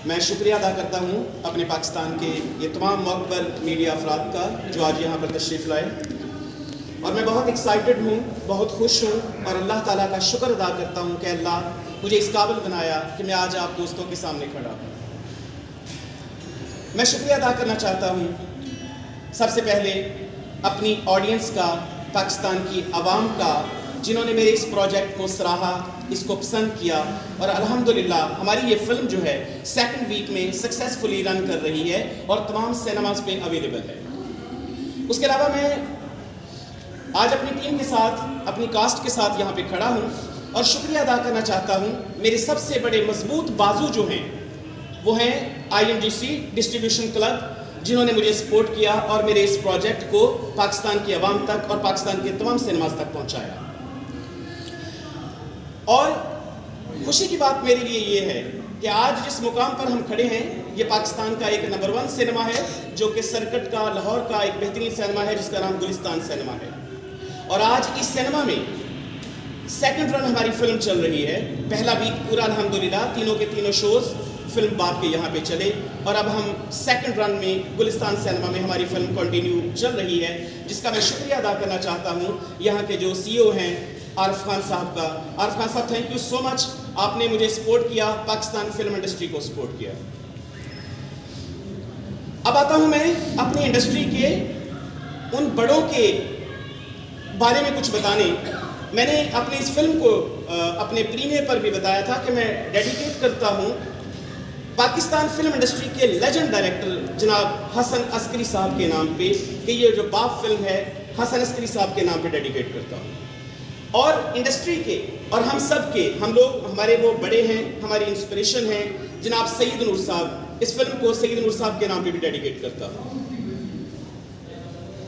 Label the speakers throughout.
Speaker 1: میں شکریہ ادا کرتا ہوں اپنے پاکستان کے یہ تمام معقبل میڈیا افراد کا جو آج یہاں پر تشریف لائے، اور میں بہت ایکسائٹڈ ہوں، بہت خوش ہوں، اور اللہ تعالیٰ کا شکر ادا کرتا ہوں کہ اللہ مجھے اس قابل بنایا کہ میں آج آپ دوستوں کے سامنے کھڑا ہوں۔ میں شکریہ ادا کرنا چاہتا ہوں سب سے پہلے اپنی آڈینس کا، پاکستان کی عوام کا، جنہوں نے میرے اس پروجیکٹ کو سراہا، اس کو پسند کیا، اور الحمدللہ ہماری یہ فلم جو ہے 2nd ویک میں سکسیسفلی رن کر رہی ہے اور تمام سینماز پہ اویلیبل ہے۔ اس کے علاوہ میں آج اپنی ٹیم کے ساتھ، اپنی کاسٹ کے ساتھ یہاں پہ کھڑا ہوں اور شکریہ ادا کرنا چاہتا ہوں میرے سب سے بڑے مضبوط بازو جو ہیں وہ ہیں INDC ڈسٹریبیوشن کلب، جنہوں نے مجھے سپورٹ کیا اور میرے اس پروجیکٹ کو پاکستان کی عوام تک اور پاکستان کے تمام سینماز تک پہنچایا۔ اور خوشی کی بات میرے لیے یہ ہے کہ آج جس مقام پر ہم کھڑے ہیں یہ پاکستان کا ایک نمبر 1 سینما ہے، جو کہ سرکٹ کا، لاہور کا ایک بہترین سینما ہے جس کا نام گلستان سینما ہے، اور آج اس سینما میں 2nd رن ہماری فلم چل رہی ہے۔ پہلا ویک پورا الحمدللہ تینوں کے تینوں شوز فلم باپ کے یہاں پہ چلے، اور اب ہم 2nd رن میں گلستان سینما میں ہماری فلم کنٹینیو چل رہی ہے، جس کا میں شکریہ ادا کرنا چاہتا ہوں یہاں کے جو CEO ہیں عارف خان صاحب کا۔ عارف خان صاحب تھینک یو سو مچ، آپ نے مجھے سپورٹ کیا، پاکستان فلم انڈسٹری کو سپورٹ کیا۔ اب آتا ہوں میں اپنی انڈسٹری کے ان بڑوں کے بارے میں کچھ بتانے۔ میں نے اپنی اس فلم کو اپنے پریمیئر پر بھی بتایا تھا کہ میں ڈیڈیکیٹ کرتا ہوں پاکستان فلم انڈسٹری کے لیجنڈ ڈائریکٹر جناب حسن عسکری صاحب کے نام پہ، کہ یہ جو باپ فلم ہے حسن عسکری صاحب کے نام پہ ڈیڈیکیٹ کرتا ہوں۔ اور انڈسٹری کے اور ہم سب کے، ہم لوگ، ہمارے وہ بڑے ہیں، ہماری انسپریشن ہیں جناب سعید نور صاحب، اس فلم کو سعید نور صاحب کے نام پہ بھی ڈیڈیکیٹ کرتا ہوں۔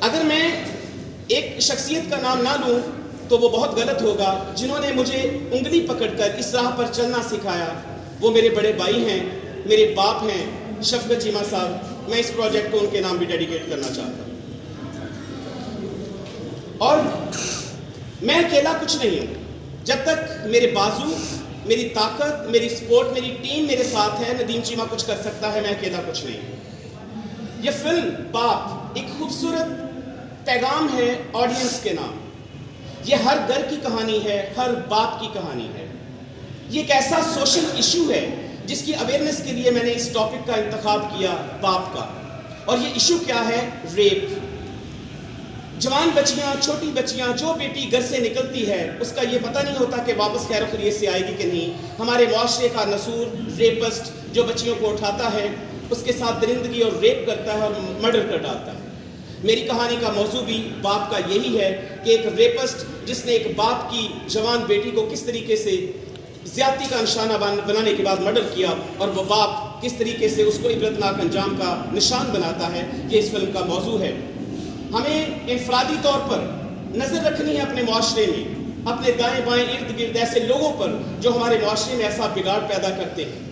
Speaker 1: اگر میں ایک شخصیت کا نام نہ لوں تو وہ بہت غلط ہوگا، جنہوں نے مجھے انگلی پکڑ کر اس راہ پر چلنا سکھایا، وہ میرے بڑے بھائی ہیں، میرے باپ ہیں، شفقت چیمہ صاحب۔ میں اس پروجیکٹ کو ان کے نام بھی ڈیڈیکیٹ کرنا چاہتا ہوں۔ اور میں اکیلا کچھ نہیں ہوں، جب تک میرے بازو، میری طاقت، میری سپورٹ، میری ٹیم میرے ساتھ ہے، ندیم چیمہ کچھ کر سکتا ہے، میں اکیلا کچھ نہیں ہوں۔ یہ فلم باپ ایک خوبصورت پیغام ہے آڈینس کے نام۔ یہ ہر گھر کی کہانی ہے، ہر باپ کی کہانی ہے۔ یہ ایک ایسا سوشل ایشو ہے جس کی اویئرنس کے لیے میں نے اس ٹاپک کا انتخاب کیا، باپ کا۔ اور یہ ایشو کیا ہے؟ ریپ۔ جوان بچیاں، چھوٹی بچیاں، جو بیٹی گھر سے نکلتی ہے اس کا یہ پتہ نہیں ہوتا کہ واپس خیر و خیریت سے آئے گی کہ نہیں۔ ہمارے معاشرے کا نسور ریپسٹ جو بچیوں کو اٹھاتا ہے، اس کے ساتھ درندگی اور ریپ کرتا ہے اور مرڈر کر ڈالتا ہے۔ میری کہانی کا موضوع بھی باپ کا یہی ہے کہ ایک ریپسٹ جس نے ایک باپ کی جوان بیٹی کو کس طریقے سے زیادتی کا نشانہ بنانے کے بعد مرڈر کیا، اور وہ باپ کس طریقے سے اس کو عبرتناک انجام کا نشان بناتا ہے، یہ اس فلم کا موضوع ہے۔ ہمیں انفرادی طور پر نظر رکھنی ہے اپنے معاشرے میں، اپنے دائیں بائیں ارد گرد ایسے لوگوں پر جو ہمارے معاشرے میں ایسا بگاڑ پیدا کرتے ہیں۔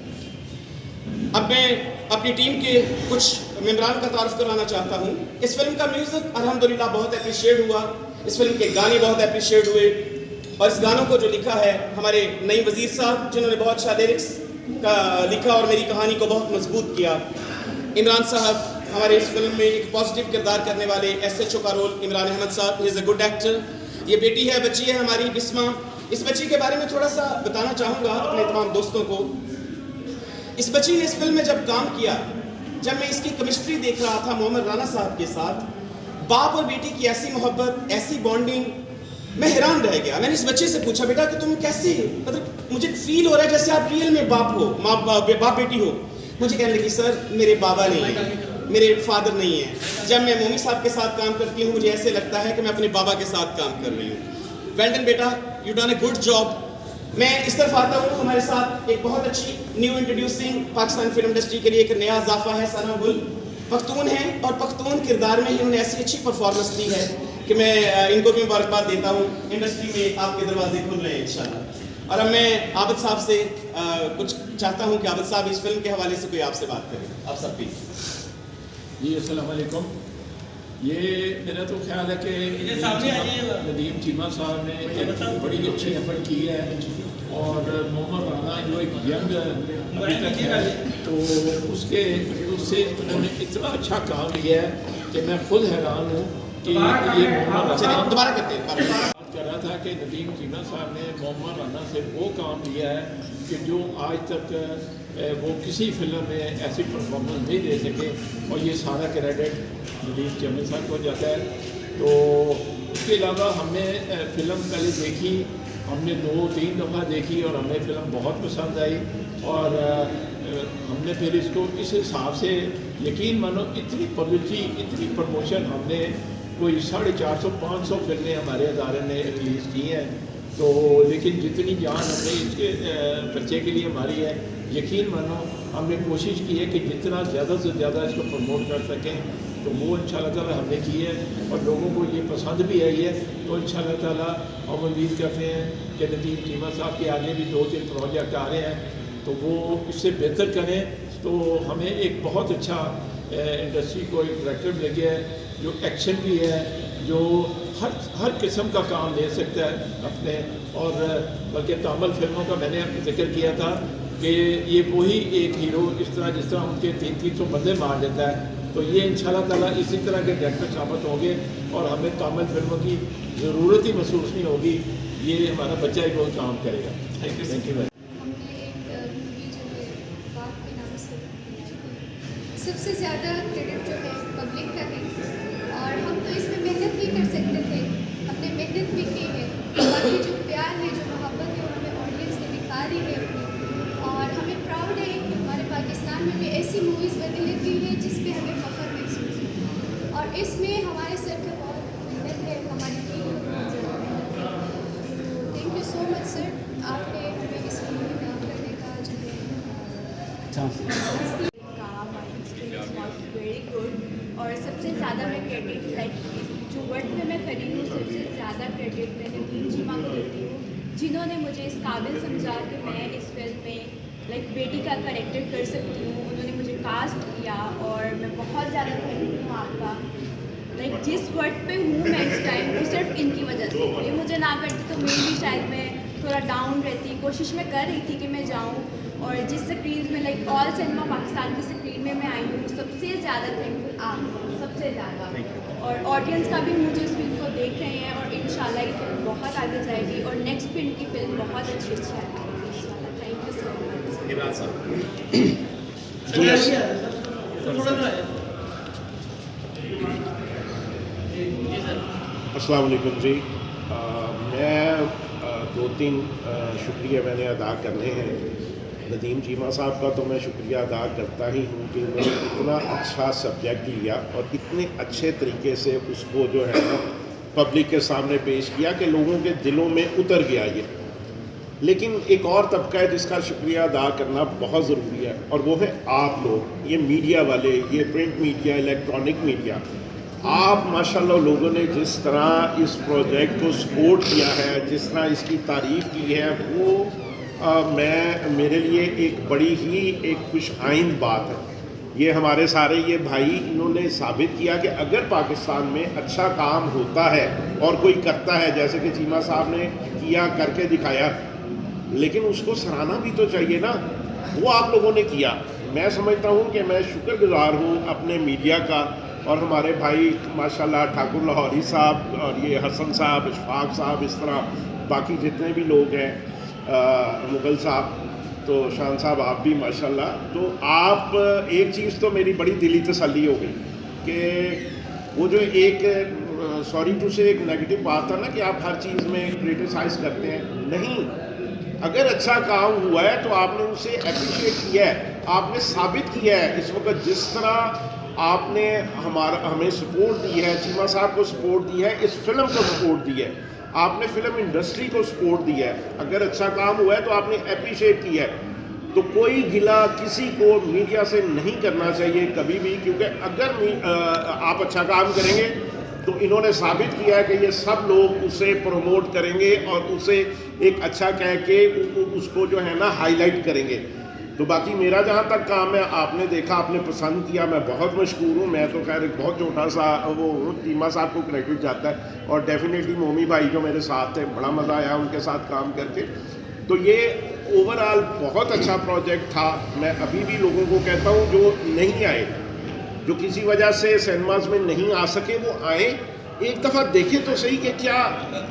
Speaker 1: اب میں اپنی ٹیم کے کچھ ممبران کا تعارف کروانا چاہتا ہوں۔ اس فلم کا میوزک الحمدللہ بہت اپریشیٹ ہوا، اس فلم کے گانے بہت اپریشیٹ ہوئے، اور اس گانوں کو جو لکھا ہے ہمارے نئی وزیر صاحب، جنہوں نے بہت اچھا لیرکس کا لکھا اور میری کہانی کو بہت مضبوط کیا۔ عمران صاحب ہمارے اس فلم میں ایک پازیٹیو کردار کرنے والے، SHO کا رول عمران احمد صاحب، ہی از اے گڈ ایکٹر۔ یہ بیٹی ہے، بچی ہے ہماری بسمہ۔ اس بچی کے بارے میں تھوڑا سا بتانا چاہوں گا اپنے تمام دوستوں کو۔ اس بچی نے اس فلم میں جب کام کیا، جب میں اس کی کیمسٹری دیکھ رہا تھا محمد رانا صاحب کے ساتھ، باپ اور بیٹی کی ایسی محبت، ایسی بانڈنگ، میں حیران رہ گیا۔ میں نے اس بچے سے پوچھا، بیٹا کہ تم کیسے، مطلب مجھے فیل ہو رہا ہے جیسے آپ ریئل میں باپ ہو، باپ بیٹی ہو۔ مجھے کہنے لگی، سر میرے بابا نہیں ہیں، میرے فادر نہیں ہیں۔ جب میں مومی صاحب کے ساتھ کام کرتی ہوں مجھے ایسے لگتا ہے کہ میں اپنے بابا کے ساتھ کام کر رہی ہوں۔ ویل ڈن بیٹا، you done a good job. میں اس طرف آتا ہوں، ہمارے ساتھ ایک بہت اچھی new introducing Pakistan film industry کے لیے ایک نیا اضافہ ہے، ثنا گل پختون ہیں، اور پختون کردار میں ہی انہوں نے ایسی اچھی پرفارمنس دی ہے کہ میں ان کو بھی مبارکباد دیتا ہوں۔ انڈسٹری میں آپ کے دروازے کھل رہے ہیں انشاءاللہ۔ اور اب میں عابد صاحب سے کچھ چاہتا ہوں کہ عابد صاحب اس فلم کے حوالے سے کوئی آپ سے بات کریں۔ آپ سب بھی
Speaker 2: جی السلام علیکم۔ یہ میرا تو خیال ہے کہ ندیم چیمہ صاحب نے ایک بڑی اچھی ایفرٹ کی ہے، اور محمد رانا جو ایک ینگ ابھی تک ہے تو اس سے انہوں نے اتنا اچھا کام کیا ہے کہ میں خود حیران ہوں کہ یہ محمد رانا
Speaker 1: دوبارہ کرتے ہیں
Speaker 2: بات کر رہا تھا کہ ندیم چیمہ صاحب نے محمد رانا سے وہ کام لیا ہے کہ جو آج تک وہ کسی فلم میں ایسی پرفارمنس نہیں دے سکے اور یہ سارا کریڈٹ ندیم چیمہ صاحب کو جاتا ہے. تو اس کے علاوہ ہم نے فلم پہلے دیکھی, ہم نے 2-3 دفعہ دیکھی اور ہمیں فلم بہت پسند آئی اور ہم نے پھر اس کو اس حساب سے یقین مانو اتنی پبلسٹی اتنی پروموشن ہم نے کوئی 450-500 فلمیں ہمارے ادارے نے ریلیز کی ہیں تو لیکن جتنی جان ہم نے اس کے بچے کے لیے ہماری ہے یقین مانو ہم نے کوشش کی ہے کہ جتنا زیادہ سے زیادہ اس کو پروموٹ کر سکیں تو وہ انشاءاللہ تعالیٰ ہم نے کی ہے اور لوگوں کو یہ پسند بھی آئی ہے. تو انشاءاللہ تعالیٰ ہم امید کرتے ہیں کہ ندیم چیمہ صاحب کے آگے بھی 2-3 پروجیکٹ آ رہے ہیں تو وہ اس سے بہتر کریں تو ہمیں ایک بہت اچھا انڈسٹری کو ایک ڈائریکٹر مل گیا ہے جو ایکشن بھی ہے, جو ہر قسم کا کام لے سکتا ہے اپنے. اور بلکہ تامل فلموں کا میں نے ذکر کیا تھا کہ یہ وہی ایک ہیرو جس طرح ان کے 300 بندے مار دیتا ہے تو یہ انشاءاللہ تعالیٰ اسی طرح کے ڈائریکٹر ثابت ہوں گے اور ہمیں تامل فلموں کی ضرورت ہی محسوس نہیں ہوگی. یہ ہمارا بچہ ہی بہت کام کرے گا. Thank you.
Speaker 3: سب سے زیادہ کریڈٹ جو ہے پبلک کا ہے اور ہم تو اس میں محنت نہیں کر سکتے تھے, ہم نے محنت بھی کی ہے اور یہ جو پیار ہے جو محبت ہے وہ ہمیں آڈینس نے دکھا دی ہے اور ہمیں پراؤڈ ہے کہ ہمارے پاکستان میں بھی ایسی موویز بننے لگی ہیں جس پہ ہمیں فخر محسوس ہے اور اس میں ہمارے سر کا بہت محنت ہے, ہماری ٹیم تھینک یو سو مچ سر, آپ نے ہمیں اس فلم میں کام کرنے کا جو ہے
Speaker 4: ویری گڈ. اور سب سے زیادہ میں کریڈٹ لائک جو ورڈ میں کری ہوں سب سے زیادہ کریڈٹ میں ندیم چیمہ کو دیتی ہوں جنہوں نے مجھے اس قابل سمجھا کہ میں اس فلم میں لائک بیٹی کا کریکٹر کر سکتی ہوں. انہوں نے مجھے کاسٹ کیا اور میں بہت زیادہ تھینک ہوں آپ کا. لائک جس ورڈ پہ ہوں میں اس ٹائم وہ صرف ان کی وجہ سے, یہ مجھے نہ کرتی تو میں بھی شاید میں تھوڑا ڈاؤن رہتی. کوشش میں کر رہی تھی کہ میں جاؤں اور جس سکرین میں لائک آل سنیما پاکستان کی سکرین میں آئی ہوں سب سے زیادہ تھینکفل آپ ہوں, سب سے زیادہ. اور آڈینس کا بھی مجھے اس فلم کو دیکھ رہے ہیں اور انشاءاللہ یہ فلم بہت آگے جائے گی اور نیکسٹ فلم کی فلم بہت اچھی آئے گی انشاءاللہ. تھینک یو سو مچ.
Speaker 1: عمران صاحب.
Speaker 5: السلام علیکم جی. میں 2-3 شکریہ میں نے ادا کرنے ہیں. ندیم چیمہ صاحب کا تو میں شکریہ ادا کرتا ہی ہوں کہ انہوں نے اتنا اچھا سبجیکٹ لیا اور اتنے اچھے طریقے سے اس کو جو ہے نا پبلک کے سامنے پیش کیا کہ لوگوں کے دلوں میں اتر گیا یہ. لیکن ایک اور طبقہ ہے جس کا شکریہ ادا کرنا بہت ضروری ہے اور وہ ہے آپ لوگ, یہ میڈیا والے, یہ پرنٹ میڈیا, الیکٹرانک میڈیا. آپ ماشاءاللہ لوگوں نے جس طرح اس پروجیکٹ کو سپورٹ کیا ہے, جس طرح اس کی تعریف کی ہے, وہ میرے لیے ایک بڑی ہی ایک خوش آئند بات ہے. یہ ہمارے سارے یہ بھائی انہوں نے ثابت کیا کہ اگر پاکستان میں اچھا کام ہوتا ہے اور کوئی کرتا ہے جیسے کہ چیمہ صاحب نے کیا, کر کے دکھایا, لیکن اس کو سراہنا بھی تو چاہیے نا. وہ آپ لوگوں نے کیا. میں سمجھتا ہوں کہ میں شکر گزار ہوں اپنے میڈیا کا اور ہمارے بھائی ماشاءاللہ ٹھاکر لاہوری صاحب اور یہ حسن صاحب, اشفاق صاحب, اس طرح باقی جتنے بھی لوگ ہیں, مغل صاحب, تو شان صاحب آپ بھی ماشاءاللہ. تو آپ ایک چیز تو میری بڑی دلی تسلی ہو گئی کہ وہ جو ایک سوری ٹو سے ایک نیگیٹو بات تھا نا کہ آپ ہر چیز میں کرٹیسائز کرتے ہیں. نہیں, اگر اچھا کام ہوا ہے تو آپ نے اسے اپریشیٹ کیا ہے, آپ نے ثابت کیا ہے. اس وقت جس طرح آپ نے ہمیں سپورٹ دی ہے, چیمہ صاحب کو سپورٹ دی ہے, اس فلم کو سپورٹ دی ہے, آپ نے فلم انڈسٹری کو سپورٹ دی ہے. اگر اچھا کام ہوا ہے تو آپ نے اپریشیٹ کیا ہے. تو کوئی گلہ کسی کو میڈیا سے نہیں کرنا چاہیے کبھی بھی, کیونکہ اگر آپ اچھا کام کریں گے تو انہوں نے ثابت کیا ہے کہ یہ سب لوگ اسے پروموٹ کریں گے اور اسے ایک اچھا کہہ کے اس کو جو ہے نا ہائی لائٹ کریں گے. تو باقی میرا جہاں تک کام ہے, آپ نے دیکھا, آپ نے پسند کیا, میں بہت مشکور ہوں. میں تو خیر ایک بہت چھوٹا سا وہ چیمہ صاحب کو کریڈٹ جاتا ہے اور ڈیفینیٹلی مومی بھائی جو میرے ساتھ تھے, بڑا مزہ آیا ان کے ساتھ کام کر کے. تو یہ اوور آل بہت اچھا پروجیکٹ تھا. میں ابھی بھی لوگوں کو کہتا ہوں جو نہیں آئے, جو کسی وجہ سے سینماز میں نہیں آ سکے, وہ آئیں, ایک دفعہ دیکھیں تو صحیح کہ کیا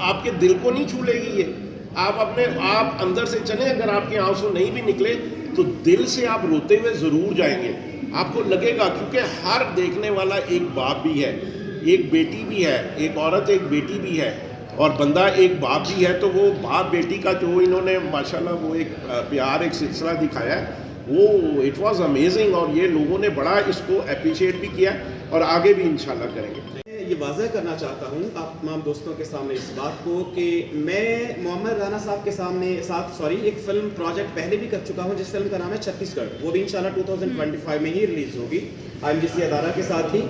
Speaker 5: آپ کے دل کو نہیں چھو لے گی یہ. آپ اندر سے چلیں, اگر آپ کے آنسو نہیں بھی نکلے تو دل سے آپ روتے ہوئے ضرور جائیں گے. آپ کو لگے گا, کیونکہ ہر دیکھنے والا ایک باپ بھی ہے, ایک بیٹی بھی ہے, ایک عورت ایک بیٹی بھی ہے, اور بندہ ایک باپ بھی ہے. تو وہ باپ بیٹی کا جو انہوں نے ماشاءاللہ وہ ایک پیار, ایک سلسلہ دکھایا ہے, وہ اٹ واز امیزنگ, اور یہ لوگوں نے بڑا اس کو اپریشیٹ بھی کیا اور آگے بھی انشاءاللہ کریں گے.
Speaker 1: میں یہ واضح کرنا چاہتا ہوں آپ تمام دوستوں کے سامنے اس بات کو کہ میں محمد رانا صاحب کے ساتھ ایک فلم پروجیکٹ پہلے بھی کر چکا ہوں, جس فلم کا نام ہے چھتیس گڑھ. وہ بھی انشاءاللہ 2025 میں ہی ریلیز ہوگی IMGC ادارہ کے ساتھ ہی.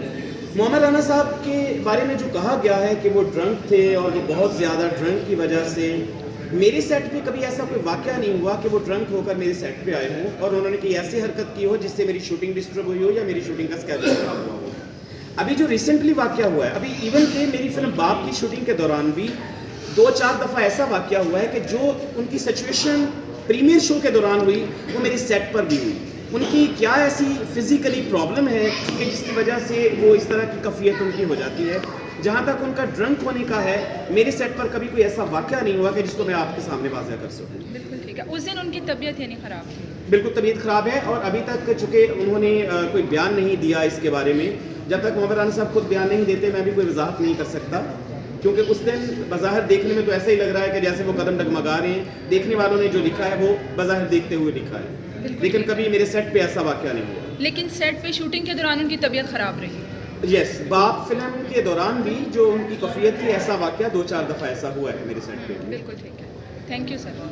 Speaker 1: محمد رانا صاحب کے بارے میں جو کہا گیا ہے کہ وہ ڈرنک تھے, اور وہ بہت زیادہ ڈرنک کی وجہ سے, میرے سیٹ پہ کبھی ایسا کوئی واقعہ نہیں ہوا کہ وہ ڈرنک ہو کر میرے سیٹ پہ آئے ہوں اور انہوں نے کوئی ایسی حرکت کی ہو جس سے میری شوٹنگ ڈسٹرب ہوئی ہو یا میری شوٹنگ کا اسکیڈول خراب ہوا ہو. ابھی جو ریسنٹلی واقعہ ہوا ہے, ابھی ایون کہ میری فلم باپ کی شوٹنگ کے دوران بھی 2-4 دفعہ ایسا واقعہ ہوا ہے کہ جو ان کی سچویشن پریمیئر شو کے دوران ہوئی وہ میری سیٹ پر بھی ہوئی. ان کی کیا ایسی فزیکلی پرابلم ہے کہ جس کی وجہ سے وہ اس طرح کی کیفیت ان کی ہو جاتی ہے. جہاں تک ان کا ڈرنک ہونے کا ہے, میرے سیٹ پر کبھی کوئی ایسا واقعہ نہیں ہوا کہ جس کو میں آپ کے سامنے واضح کر سکوں.
Speaker 6: بالکل ٹھیک ہے. اس دن ان کی طبیعت یعنی خراب تھی؟
Speaker 1: بالکل طبیعت خراب ہے, اور ابھی تک چونکہ انہوں نے کوئی بیان نہیں دیا اس کے بارے میں, جب تک محمد رانا صاحب خود بیان نہیں دیتے میں بھی کوئی وضاحت نہیں کر سکتا, کیونکہ اس دن بظاہر دیکھنے میں تو ایسا ہی لگ رہا ہے کہ جیسے وہ قدم ڈگمگا رہے ہیں. دیکھنے والوں نے جو لکھا ہے وہ بظاہر دیکھتے ہوئے لکھا ہے, لیکن کبھی میرے سیٹ پہ ایسا واقعہ نہیں ہوا.
Speaker 6: لیکن سیٹ پہ شوٹنگ کے دوران ان کی طبیعت خراب رہی؟
Speaker 1: یس, باپ فلم کے دوران بھی جو ان کی کیفیت تھی, ایسا واقعہ 2-4 دفعہ ایسا ہوا ہے میرے سیٹ پہ.
Speaker 6: بالکل ٹھیک ہے. Thank you sir.